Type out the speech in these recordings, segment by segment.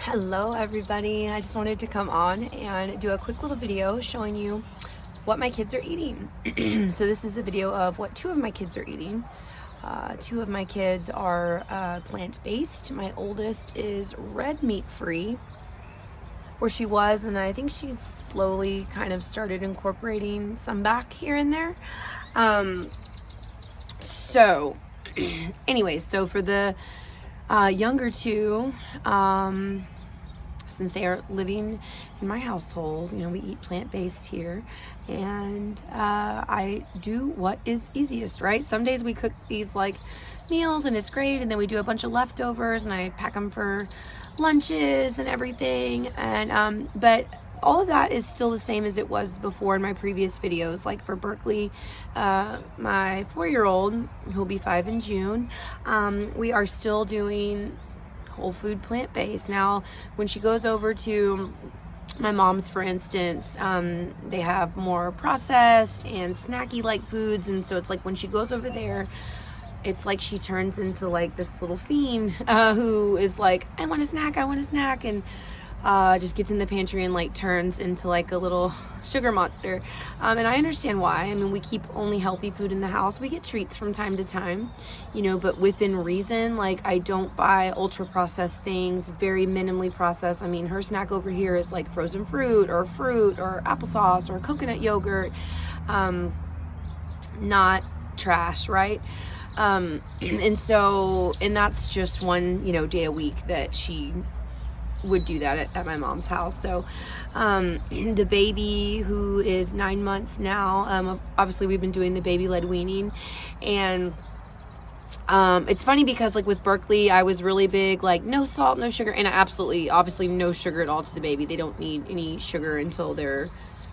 Hello everybody, I just wanted to come on and do a quick little video showing you what my kids are eating. So this is a video of what two of my kids are eating. Two of my kids are plant-based. My oldest is red meat free, or she was, and I think she's slowly kind of started incorporating some back here and there. Anyways, so for the younger two, since they are living in my household, you know, we eat plant-based here, and I do what is easiest, right? Some days we cook these like meals and it's great, and then we do a bunch of leftovers and I pack them for lunches and everything, and but all of that is still the same as it was before in my previous videos. Like for Berkley, my 4-year-old, who'll be 5 in June, we are still doing whole food plant-based. Now, when she goes over to my mom's, for instance, they have more processed and snacky like foods, and so it's like when she goes over there, it's like she turns into like this little fiend who is like, I want a snack, and just gets in the pantry and like turns into like a little sugar monster. And I understand why. I mean, we keep only healthy food in the house. We get treats from time to time, you know, but within reason. Like, I don't buy ultra processed things, very minimally processed. I mean, her snack over here is like frozen fruit or applesauce or coconut yogurt, not trash, right? And that's just one, you know, day a week that she would do that at my mom's house. So the baby, who is 9 months now, obviously we've been doing the baby-led weaning, and it's funny because like with Berkley, I was really big like no salt, no sugar, and obviously no sugar at all to the baby. They don't need any sugar until they're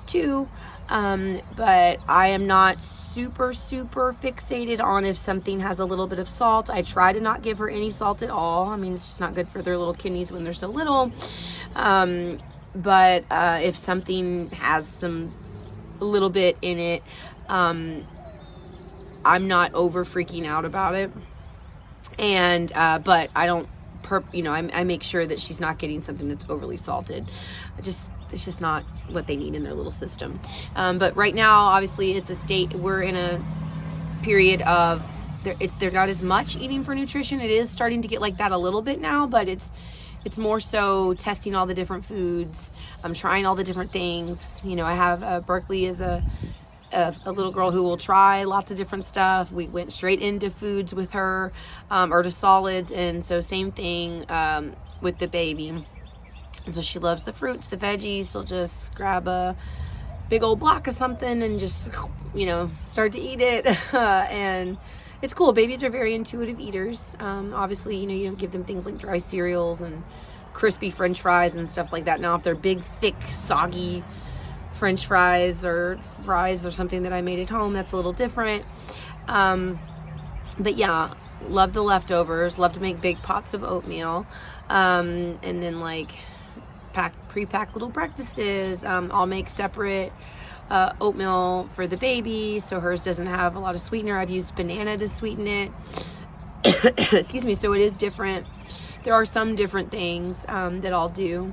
2. But I am not super fixated on if something has a little bit of salt. I try to not give her any salt at all. I mean, it's just not good for their little kidneys when they're so little. But if something has a little bit in it, I'm not over freaking out about it. And but I don't I make sure that she's not getting something that's overly salted. It's just not what they need in their little system. But right now, obviously, we're in a period of they're not as much eating for nutrition. It is starting to get like that a little bit now, but it's more so testing all the different foods. I'm trying all the different things. You know, I have Berkley is a little girl who will try lots of different stuff. We went straight into foods with her, or to solids, and so same thing with the baby. And so she loves the fruits, the veggies. She'll just grab a big old block of something and just, you know, start to eat it. And it's cool. Babies are very intuitive eaters. Obviously, you know, you don't give them things like dry cereals and crispy French fries and stuff like that. Now, if they're big, thick, soggy French fries or something that I made at home, that's a little different. But yeah, love the leftovers. Love to make big pots of oatmeal. And then like pre-packed little breakfasts. I'll make separate oatmeal for the baby, so hers doesn't have a lot of sweetener. I've used banana to sweeten it. Excuse me. So it is different. There are some different things that I'll do,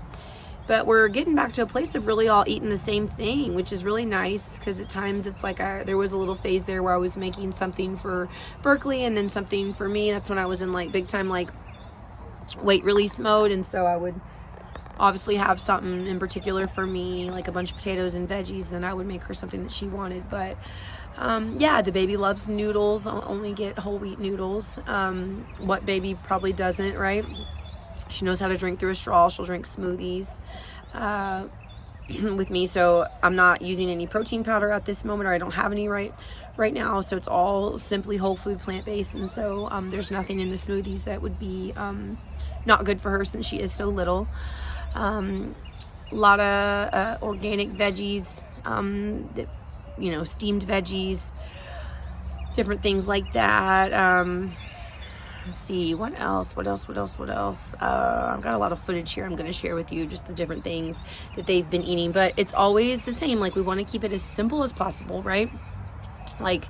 but we're getting back to a place of really all eating the same thing, which is really nice, because at times it's like there was a little phase there where I was making something for Berkley and then something for me. That's when I was in like big time like weight release mode, and so I would obviously have something in particular for me, like a bunch of potatoes and veggies, then I would make her something that she wanted. But yeah, the baby loves noodles. I'll only get whole wheat noodles. What baby probably doesn't, right? She knows how to drink through a straw. She'll drink smoothies with me. So I'm not using any protein powder at this moment, or I don't have any right now. So it's all simply whole food plant-based, and so there's nothing in the smoothies that would be not good for her since she is so little. A lot of organic veggies, that, you know, steamed veggies, different things like that. Let's see, what else? I've got a lot of footage here I'm going to share with you, just the different things that they've been eating, but it's always the same. Like, we want to keep it as simple as possible, right? Like,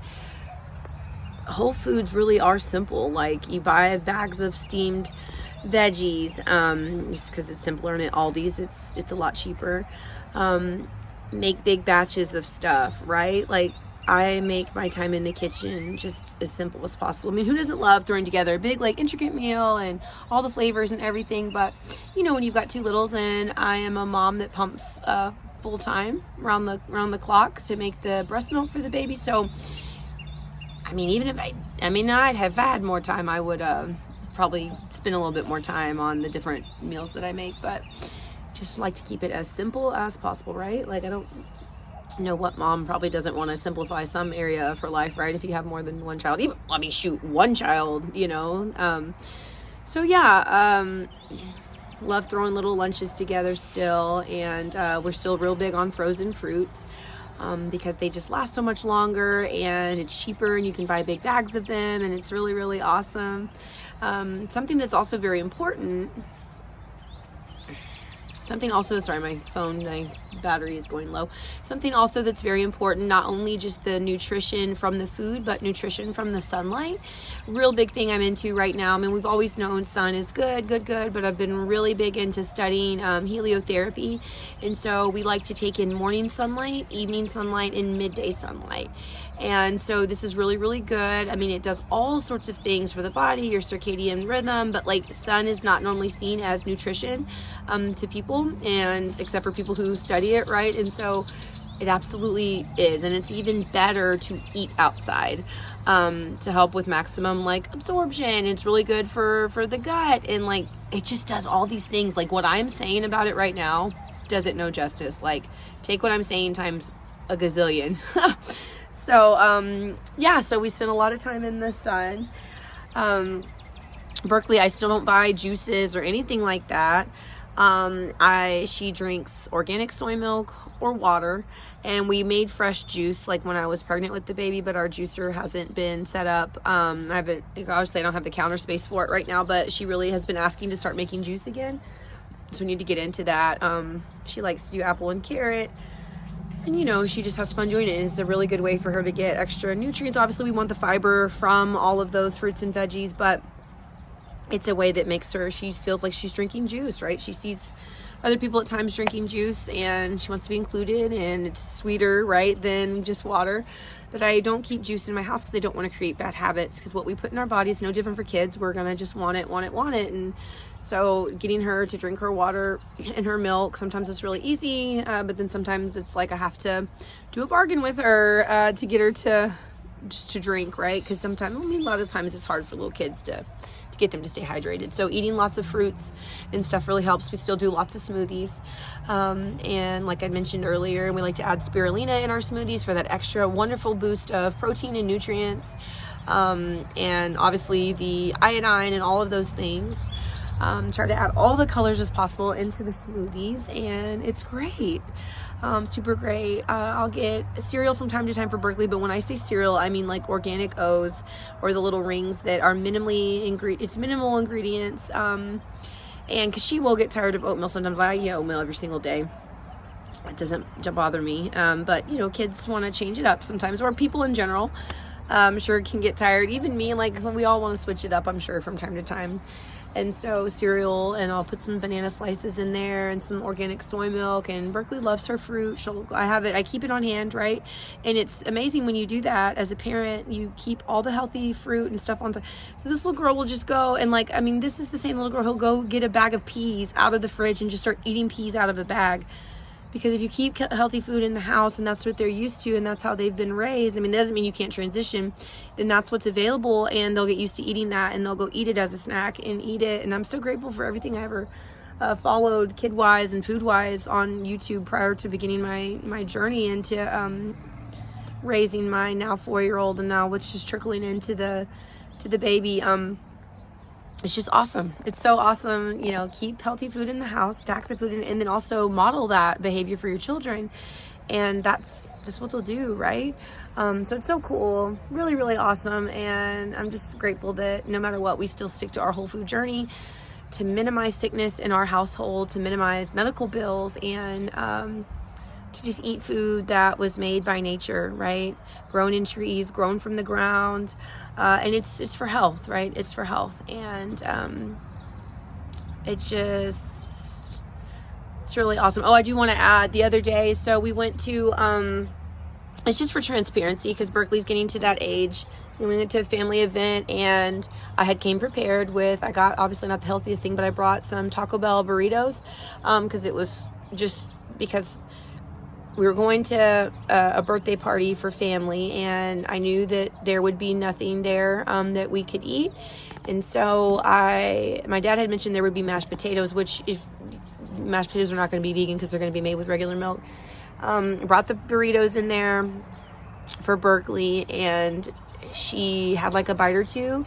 whole foods really are simple. Like, you buy bags of steamed veggies, just because it's simpler, and at Aldi's it's a lot cheaper. Make big batches of stuff, right? Like, I make my time in the kitchen just as simple as possible. I mean, who doesn't love throwing together a big, like, intricate meal and all the flavors and everything? But, you know, when you've got 2 littles, and I am a mom that pumps full time around the clock to make the breast milk for the baby. So, I mean, even if I'd have had more time, I would probably spend a little bit more time on the different meals that I make, but just like to keep it as simple as possible, right? Like, I don't know what mom probably doesn't want to simplify some area of her life, right? If you have more than one child, even, I mean, shoot, one child, you know? So yeah, love throwing little lunches together still, and we're still real big on frozen fruits. Because they just last so much longer, and it's cheaper, and you can buy big bags of them, and it's really, really awesome. Something that's also very important, sorry, my phone, my battery is going low. Something also that's very important, not only just the nutrition from the food, but nutrition from the sunlight. Real big thing I'm into right now. I mean, we've always known sun is good, but I've been really big into studying heliotherapy. And so we like to take in morning sunlight, evening sunlight, and midday sunlight. And so this is really, really good. I mean, it does all sorts of things for the body, your circadian rhythm, but like, sun is not normally seen as nutrition to people, and except for people who study it, right? And so it absolutely is. And it's even better to eat outside to help with maximum like absorption. It's really good for the gut, and like, it just does all these things. Like, what I'm saying about it right now does it no justice. Like, take what I'm saying times a gazillion. So, yeah, so we spend a lot of time in the sun. Berkley, I still don't buy juices or anything like that. She drinks organic soy milk or water, and we made fresh juice like when I was pregnant with the baby, but our juicer hasn't been set up. Obviously I don't have the counter space for it right now, but she really has been asking to start making juice again. So we need to get into that. She likes to do apple and carrot. And, you know, she just has fun doing it, and it's a really good way for her to get extra nutrients. Obviously, we want the fiber from all of those fruits and veggies, but it's a way that makes her, she feels like she's drinking juice, right? She sees other people at times drinking juice, and she wants to be included, and it's sweeter, right, than just water. But I don't keep juice in my house because I don't want to create bad habits, because what we put in our body is no different for kids. We're going to just want it. And so getting her to drink her water and her milk, sometimes it's really easy, but then sometimes it's like I have to do a bargain with her to get her to just to drink, right? Because sometimes, I mean, a lot of times it's hard for little kids to get them to stay hydrated. So eating lots of fruits and stuff really helps. We still do lots of smoothies. And like I mentioned earlier, we like to add spirulina in our smoothies for that extra wonderful boost of protein and nutrients. And obviously the iodine and all of those things. Try to add all the colors as possible into the smoothies, and it's great. Super great. I'll get cereal from time to time for Berkley, but when I say cereal, I mean like organic O's, or the little rings that are minimal ingredients. And because she will get tired of oatmeal sometimes. I eat oatmeal every single day. It doesn't bother me. But you know, kids want to change it up sometimes, or people in general. I'm sure it can get tired. Even me, like, we all want to switch it up, I'm sure, from time to time. And so cereal, and I'll put some banana slices in there and some organic soy milk. And Berkley loves her fruit. I keep it on hand, right? And it's amazing when you do that as a parent. You keep all the healthy fruit and stuff on top. So this little girl will just go and, like, I mean, this is the same little girl who'll go get a bag of peas out of the fridge and just start eating peas out of a bag. Because if you keep healthy food in the house, and that's what they're used to, and that's how they've been raised, I mean, it doesn't mean you can't transition, then that's what's available, and they'll get used to eating that, and they'll go eat it as a snack and eat it. And I'm so grateful for everything I ever followed kid-wise and food-wise on YouTube prior to beginning my journey into raising my now 4-year-old, and now which is trickling into the baby. It's just awesome. It's so awesome. You know, keep healthy food in the house, stack the food in, and then also model that behavior for your children. And that's what they'll do, right? So it's so cool. Really, really awesome. And I'm just grateful that no matter what, we still stick to our whole food journey to minimize sickness in our household, to minimize medical bills, and to just eat food that was made by nature, right? Grown in trees, grown from the ground. And it's for health, right? It's for health. And it's really awesome. Oh, I do want to add the other day, so we went to, it's just for transparency because Berkley's getting to that age. We went to a family event and I had came prepared with, I got obviously not the healthiest thing, but I brought some Taco Bell burritos because it was just because we were going to a birthday party for family and I knew that there would be nothing there that we could eat. And so my dad had mentioned there would be mashed potatoes, which if mashed potatoes are not going to be vegan because they're going to be made with regular milk. Brought the burritos in there for Berkley and she had like a bite or two.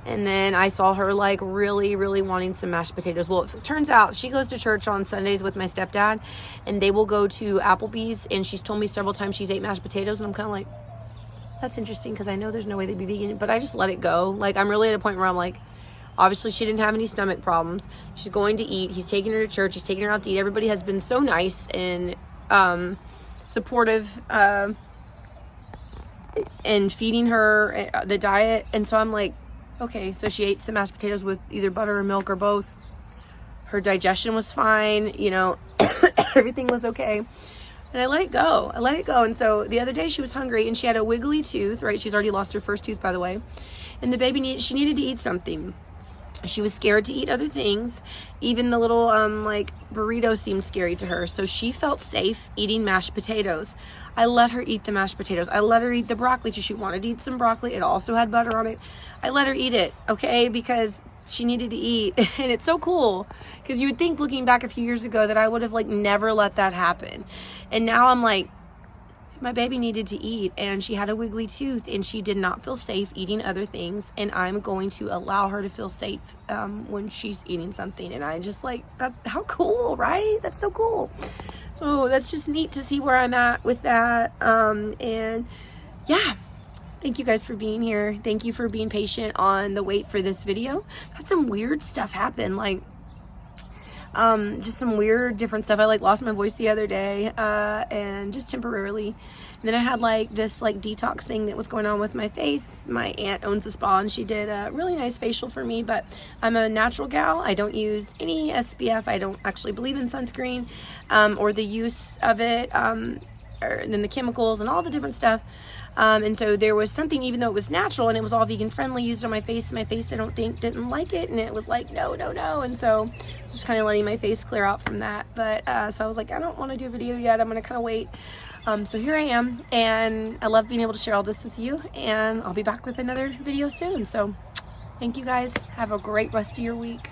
And then I saw her like really, really wanting some mashed potatoes. Well, it turns out she goes to church on Sundays with my stepdad and they will go to Applebee's. And she's told me several times she's ate mashed potatoes. And I'm kind of like, that's interesting because I know there's no way they'd be vegan. But I just let it go. Like, I'm really at a point where I'm like, obviously she didn't have any stomach problems. She's going to eat. He's taking her to church. He's taking her out to eat. Everybody has been so nice and supportive and feeding her the diet. And so I'm like, okay, so she ate some mashed potatoes with either butter or milk or both. Her digestion was fine, you know, everything was okay. And I let it go. And so the other day she was hungry and she had a wiggly tooth, right? She's already lost her first tooth, by the way. And the baby she needed to eat something. She was scared to eat other things. Even the little like burrito seemed scary to her. So she felt safe eating mashed potatoes. I let her eat the mashed potatoes. I let her eat the broccoli too. She wanted to eat some broccoli. It also had butter on it. I let her eat it, okay? Because she needed to eat. And it's so cool. Because you would think looking back a few years ago that I would have like never let that happen. And now I'm like, my baby needed to eat and she had a wiggly tooth and she did not feel safe eating other things, and I'm going to allow her to feel safe when she's eating something. And I just like that. How cool, right? That's so cool. So that's just neat to see where I'm at with that. And yeah, thank you guys for being here. Thank you for being patient on the wait for this video. Had some weird stuff happen, like just some weird different stuff. I like lost my voice the other day and just temporarily. And then I had like this like detox thing that was going on with my face. My aunt owns a spa and she did a really nice facial for me, but I'm a natural gal. I don't use any SPF. I don't actually believe in sunscreen or the use of it, or then the chemicals and all the different stuff. And so there was something, even though it was natural and it was all vegan friendly, used on my face. My face, I don't think, didn't like it. And it was like, no. And so just kind of letting my face clear out from that. But so I was like, I don't want to do a video yet. I'm going to kind of wait. So here I am. And I love being able to share all this with you. And I'll be back with another video soon. So thank you guys. Have a great rest of your week.